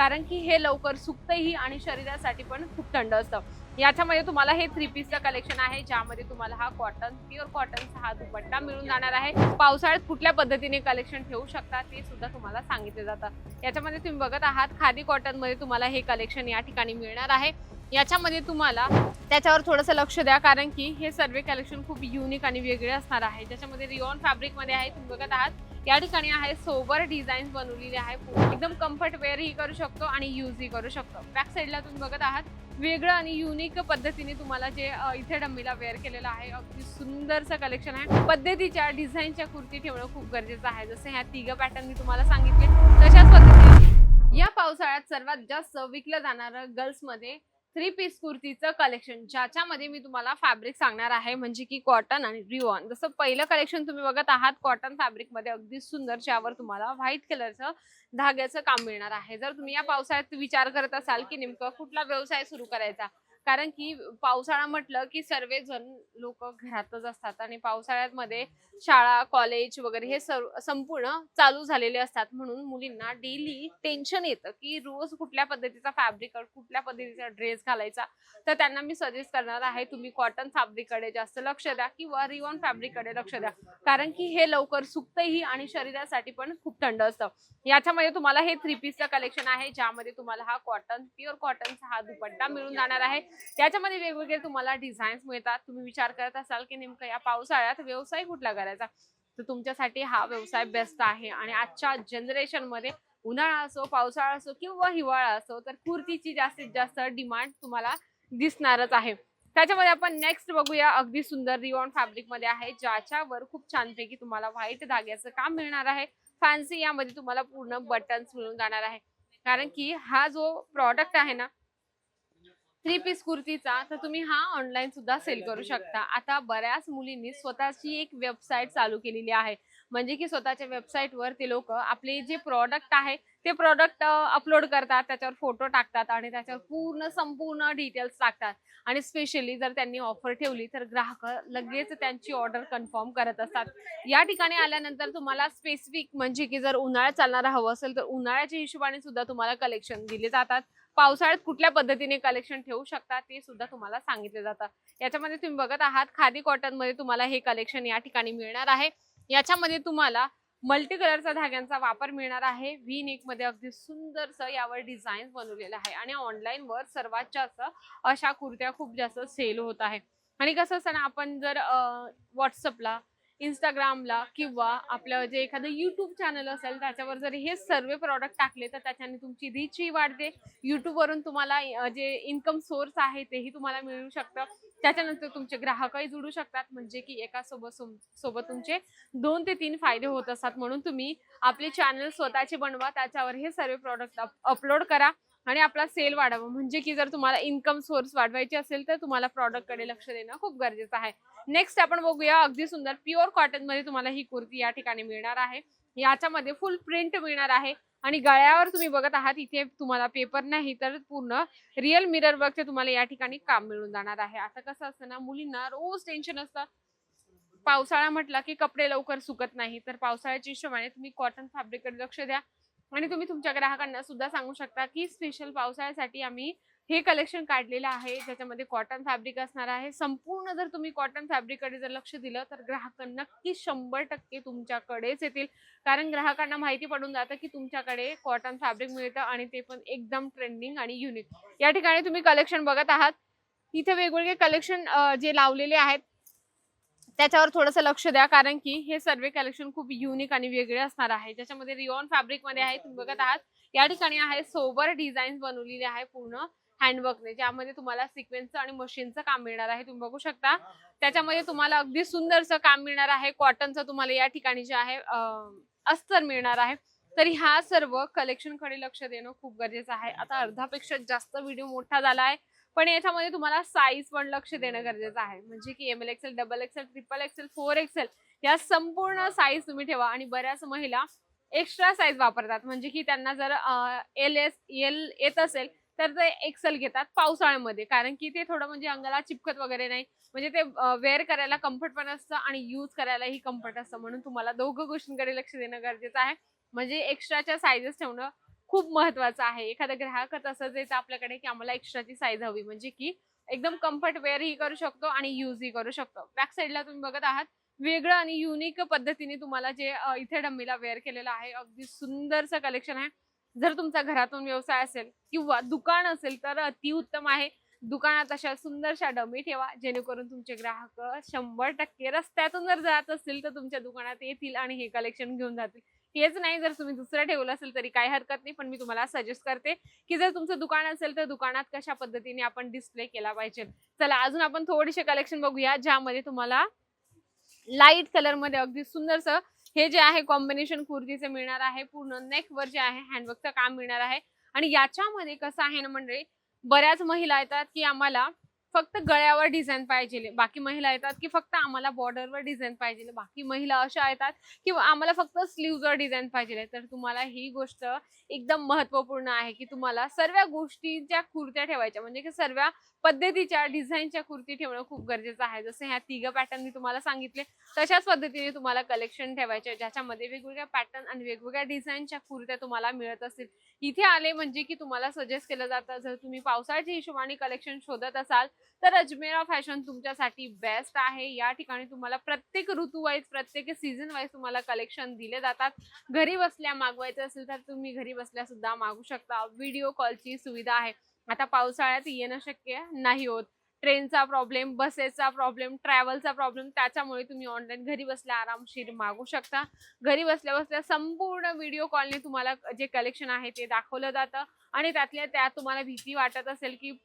कारण की हे लवकर सुकतही आणि शरीरासाठी पण खूप थंड असतं। याच्यामध्ये तुम्हाला हे 3 पीसचं कलेक्शन आहे, ज्यामध्ये तुम्हाला हा कॉटन, प्युअर कॉटनचा हा दुपट्टा मिळून जाणार आहे। पावसाळ्यात कुठल्या पद्धतीने कलेक्शन ठेवू शकता ते सुद्धा तुम्हाला सांगितले जातं। याच्यामध्ये तुम्ही बघत आहात खादी कॉटन मध्ये तुम्हाला हे कलेक्शन या ठिकाणी मिळणार आहे। याच्यामध्ये तुम्हाला त्याच्यावर थोडंसं लक्ष द्या, कारण की हे सर्व कलेक्शन खूप युनिक आणि वेगळे असणार आहे। ज्याच्यामध्ये रिओन फॅब्रिक मध्ये आहे, तुम्ही बघत आहात या ठिकाणी आहे सोबर डिझाईन्स बनवलेले आहे। एकदम कम्फर्ट वेअर ही करू शकतो आणि यूज ही करू शकतो। बॅक साईडला तुम्ही बघत आहात वेगळं आणि युनिक पद्धतीने तुम्हाला जे इथे डम्मीला वेअर केलेलं आहे, अगदी सुंदरचं कलेक्शन आहे। पद्धतीच्या डिझाईनच्या कुर्ती ठेवणं खूप गरजेचं आहे। जसे ह्या तिघ पॅटर्न मी तुम्हाला सांगितले तशाच पद्धतीने या पावसाळ्यात सर्वात जास्त विकलं जाणारं गर्ल्समध्ये 3 पीस कुर्तीचं कलेक्शन, ज्याच्यामध्ये मी तुम्हाला फॅब्रिक सांगणार आहे, म्हणजे की कॉटन आणि रिओन। जसं पहिलं कलेक्शन तुम्ही बघत आहात कॉटन फॅब्रिक मध्ये अगदी सुंदर, ज्यावर तुम्हाला व्हाईट कलरचं धाग्याचं काम मिळणार आहे। जर तुम्ही या पावसाळ्यात विचार करत असाल की नेमकं कुठला व्यवसाय सुरू करायचा, कारण की पावसाळा म्हटलं की सर्वजण लोक घरातच असतात आणि पावसाळ्यामध्ये शाळा कॉलेज वगैरे हे संपूर्ण चालू झालेले असतात। म्हणून मुलींना डेली टेन्शन येतं की रोज कुठल्या पद्धतीचा फॅब्रिक, कुठल्या पद्धतीचा ड्रेस घालायचा। तर त्यांना मी सजेस्ट करणार आहे तुम्ही कॉटन फॅब्रिक कडे जास्त लक्ष द्या किंवा रिओन फॅब्रिक कडे लक्ष द्या, कारण की हे लवकर सुकतही आणि शरीरासाठी पण खूप थंड असतं। याच्यामध्ये तुम्हाला हे 3 पीसचं कलेक्शन आहे, ज्यामध्ये तुम्हाला हा कॉटन, प्युअर कॉटनचा हा दुपट्टा मिळून जाणार आहे। त्याच्यामध्ये वेगवेगळे तुम्हाला डिझाईन्स मिळतात। तुम्ही विचार करत असाल की नेमकं या पावसाळ्यात व्यवसाय कुठला करायचा, तर तुमच्यासाठी हा व्यवसाय बेस्ट आहे। आणि आजच्या जनरेशन मध्ये उन्हाळा असो, पावसाळा असो किंवा हिवाळा असो, तर कुर्तीची जास्तीत जास्त डिमांड तुम्हाला दिसणारच आहे। त्याच्यामध्ये आपण नेक्स्ट बघूया, अगदी सुंदर रिओन फॅब्रिक मध्ये आहे, ज्याच्यावर खूप छानपैकी तुम्हाला व्हाईट धाग्याचं काम मिळणार आहे। फॅन्सी यामध्ये तुम्हाला पूर्ण बटन्स मिळून जाणार आहे, कारण की हा जो प्रॉडक्ट आहे ना 3 पीस कुर्तीचा, तर तुम्ही हा ऑनलाईन सुद्धा सेल करू शकता। आता बऱ्याच मुलींनी स्वतःची एक वेबसाईट चालू केलेली आहे, म्हणजे की स्वतःच्या वेबसाईटवर ते लोक आपले जे प्रॉडक्ट आहे ते प्रॉडक्ट अपलोड करतात, त्याच्यावर फोटो टाकतात आणि त्याच्यावर पूर्ण संपूर्ण डिटेल्स टाकतात। आणि स्पेशली जर त्यांनी ऑफर ठेवली तर ग्राहक लगेच त्यांची ऑर्डर कन्फर्म करत असतात। या ठिकाणी आल्यानंतर तुम्हाला स्पेसिफिक, म्हणजे की जर उन्हाळ्यात चालणारा हवं असेल तर उन्हाळ्याच्या हिशोबाने सुद्धा तुम्हाला कलेक्शन दिले जातात। पावसाळ्यात कुठल्या पद्धतीने कलेक्शन ठेवू शकता ते सुद्धा तुम्हाला सांगितले जातं। याच्यामध्ये तुम्ही बघत आहात खादी कॉटन मध्ये तुम्हाला हे कलेक्शन या ठिकाणी मिळणार आहे। याच्यामध्ये तुम्हाला मल्टी कलरचा धाग्यांचा वापर मिळणार आहे। व्ही नेक मध्ये अगदी सुंदरसं यावर डिझाईन बनवलेलं आहे आणि ऑनलाईन वर सर्वात जास्त अशा कुर्त्या खूप जास्त सेल होत आहे। आणि कसं असतं ना, आपण जर व्हॉट्सअपला, इंस्टाग्रामला किंवा आपलं जे एखादं युट्यूब चॅनल असेल त्याच्यावर जर हे सर्व प्रॉडक्ट टाकले तर त्याच्याने तुमची रीच ही वाढते। युट्यूब वरून तुम्हाला जे इन्कम सोर्स आहे तेही तुम्हाला मिळू शकतं। त्याच्यानंतर तुमचे ग्राहकही जुळू शकतात, म्हणजे की एका सोबत तुमचे 2 ते 3 फायदे होत असतात। म्हणून तुम्ही आपले चॅनल स्वतःचे बनवा, त्याच्यावर हे सर्व प्रॉडक्ट अपलोड करा आणि आपला सेल वाढवा। म्हणजे की जर तुम्हाला इन्कम सोर्स वाढवायची असेल तर तुम्हाला प्रॉडक्ट कडे लक्ष देणं खूप गरजेचं आहे। नेक्स्ट आपण बघूया, अगदी सुंदर प्युअर कॉटन मध्ये तुम्हाला ही कुर्ती या ठिकाणी मिळणार आहे। याच्यामध्ये फुल प्रिंट मिळणार आहे आणि गळ्यावर तुम्ही बघत आहात इथे तुम्हाला पेपर नाही तर पूर्ण रिअल मिरर वर्कचे तुम्हाला या ठिकाणी काम मिळून जाणार आहे। आता कसं असतं ना, मुलींना रोज टेन्शन असतं, पावसाळा म्हटला की कपडे लवकर सुकत नाही, तर पावसाळ्याच्या हिशोबाने तुम्ही कॉटन फॅब्रिक कडे लक्ष द्या। आणि तुम्ही तुमच्या ग्राहकांना सुद्धा सांगू शकता की स्पेशल पावसाळ्यासाठी आम्ही हे कलेक्शन काढलेलं आहे, ज्याच्यामध्ये कॉटन फॅब्रिक असणार आहे। संपूर्ण जर तुम्ही कॉटन फॅब्रिक कडे जर लक्ष दिलं तर ग्राहक नक्की 100% तुमच्याकडेच येतील, कारण ग्राहकांना माहिती पडून जातं की तुमच्याकडे कॉटन फॅब्रिक मिळतं आणि ते पण एकदम ट्रेंडिंग आणि युनिक। या ठिकाणी तुम्ही कलेक्शन बघत आहात, इथे वेगवेगळे कलेक्शन जे लावलेले आहेत त्याच्यावर थोडंसं लक्ष द्या, कारण की हे सर्व कलेक्शन खूप युनिक आणि वेगळे असणार आहे। ज्याच्यामध्ये रिओन फॅब्रिक मध्ये आहे, तुम्ही बघत आहात या ठिकाणी आहे सोबर डिझाईन्स बनवलेले आहे पूर्ण हँडवर्कने, ज्यामध्ये तुम्हाला सिक्वेन्सचं आणि मशीनचं काम मिळणार आहे। तुम्ही बघू शकता त्याच्यामध्ये तुम्हाला अगदी सुंदरसं काम मिळणार आहे। कॉटनचं तुम्हाला या ठिकाणी जे आहे अस्तर मिळणार आहे। तरी हा सर्व कलेक्शन कडे लक्ष देणं खूप गरजेचं आहे। आता अर्धापेक्षा जास्त व्हिडिओ मोठा झाला आहे, पण याच्यामध्ये तुम्हाला साईज पण लक्ष देणं गरजेचं आहे, म्हणजे की ML XL, double XL, triple XL, 4 XL या संपूर्ण साईज तुम्ही ठेवा। आणि बऱ्याच महिला एक्स्ट्रा साईज वापरतात, म्हणजे की त्यांना जर एल येत असेल तर ते एक्सेल घेतात पावसाळ्यामध्ये, कारण की ते थोडं म्हणजे अंगाला चिपकत वगैरे नाही, म्हणजे ते वेअर करायला कम्फर्ट पण असतं आणि यूज करायलाही कम्फर्ट असतं। म्हणून तुम्हाला दोघं गोष्टींकडे लक्ष देणं गरजेचं आहे, म्हणजे एक्स्ट्राच्या साईजेस ठेवणं खूप महत्वाचं आहे. एखादा ग्राहक तसंच येतं आपल्याकडे की आम्हाला एक्स्ट्राची साईज हवी, म्हणजे की एकदम कम्फर्ट वेअर ही करू शकतो आणि यूज ही करू शकतो. बॅक साईडला तुम्ही बघत आहात वेगळं आणि युनिक पद्धतीने तुम्हाला जे इथे डम्मीला वेअर केलेलं आहे. अगदी सुंदरचं कलेक्शन आहे. जर तुमचा घरातून व्यवसाय असेल किंवा दुकान असेल तर अतिउत्तम आहे. दुकानात अशा सुंदरशा डमी ठेवा, जेणेकरून तुमचे ग्राहक 100% रस्त्यातून जर जात असतील तर तुमच्या दुकानात येतील आणि हे कलेक्शन घेऊन जातील. हेच नाही, जर तुम्ही दुसरं ठेवलं असेल तरी काही हरकत नाही, पण मी तुम्हाला सजेस्ट करते की जर तुमचं दुकान असेल तर दुकानात कशा पद्धतीने आपण डिस्प्ले केला पाहिजे. चला अजून आपण थोडेसे कलेक्शन बघूया, ज्यामध्ये तुम्हाला लाईट कलर मध्ये अगदी सुंदरसं हे जे आहे कॉम्बिनेशन कुर्तीचे मिळणार आहे. पूर्ण नेक वर जे आहे हँडवर्कचं काम मिळणार आहे. आणि याच्यामध्ये कसं आहे ना मंडळी, बऱ्याच महिला येतात की आम्हाला फक्त गळ्यावर डिझाईन पाहिजे, बाकी महिला येतात की फक्त आम्हाला बॉर्डरवर डिझाईन पाहिजे, बाकी महिला अशा येतात की आम्हाला फक्त स्लीव्हजवर डिझाईन पाहिजे. तर तुम्हाला ही गोष्ट एकदम महत्त्वपूर्ण आहे की तुम्हाला सर्व गोष्टीच्या कुर्त्या ठेवायच्या, म्हणजे की सर्व पद्धतीच्या डिझाईनच्या कुर्ती ठेवणं खूप गरजेचं आहे. जसं ह्या तिघ पॅटर्न मी तुम्हाला सांगितले तशाच पद्धतीने तुम्हाला कलेक्शन ठेवायचे, ज्याच्यामध्ये वेगवेगळ्या पॅटर्न आणि वेगवेगळ्या डिझाईनच्या कुर्त्या तुम्हाला मिळत असतील. इथे आले म्हणजे की तुम्हाला सजेस्ट केलं जातं, जर तुम्ही पावसाळ्याच्या हिशोबाने कलेक्शन शोधत असाल तर अजमेरा फॅशन तुमच्यासाठी बेस्ट आहे. या ठिकाणी तुम्हाला प्रत्येक ऋतू वाईज, प्रत्येक सीझन वाईज तुम्हाला कलेक्शन दिले जातात. घरी बसल्या मागवायचं असेल तर तुम्ही घरी बसल्या सुद्धा मागू शकता. व्हिडिओ कॉलची सुविधा आहे. आता पावसाळ्यात येणं शक्य नाही होत, ट्रेनचा प्रॉब्लेम, बसेसचा प्रॉब्लेम, ट्रॅव्हलचा प्रॉब्लेम, त्याच्यामुळे तुम्ही ऑनलाईन घरी बसल्या आरामशीर मागू शकता. घरी बसल्या बसल्या संपूर्ण व्हिडिओ कॉलने तुम्हाला जे कलेक्शन आहे ते दाखवलं जातं. आणि त्यातल्या त्यात तुम्हाला भीती वाटत असेल की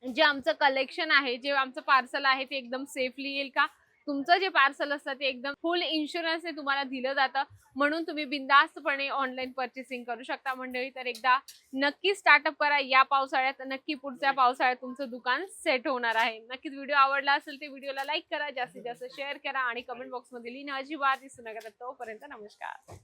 जे आमचं कलेक्शन आहे, जे आमचं पार्सल आहे ते एकदम सेफली येईल का, तुमचं जे पार्सल असतं ते एकदम फुल इन्शुरन्सने तुम्हाला दिलं जातं, म्हणून तुम्ही बिंदास्तपणे ऑनलाईन परचेसिंग करू शकता मंडळी. तर एकदा नक्की स्टार्टअप करा या पावसाळ्यात, नक्की पुढच्या पावसाळ्यात तुमचं दुकान सेट होणार आहे. नक्कीच व्हिडिओ आवडला असेल ते व्हिडिओला लाईक करा, जास्तीत जास्त शेअर करा आणि कमेंट बॉक्समध्ये लिहिणं अजिबात विसरू नका. तोपर्यंत नमस्कार.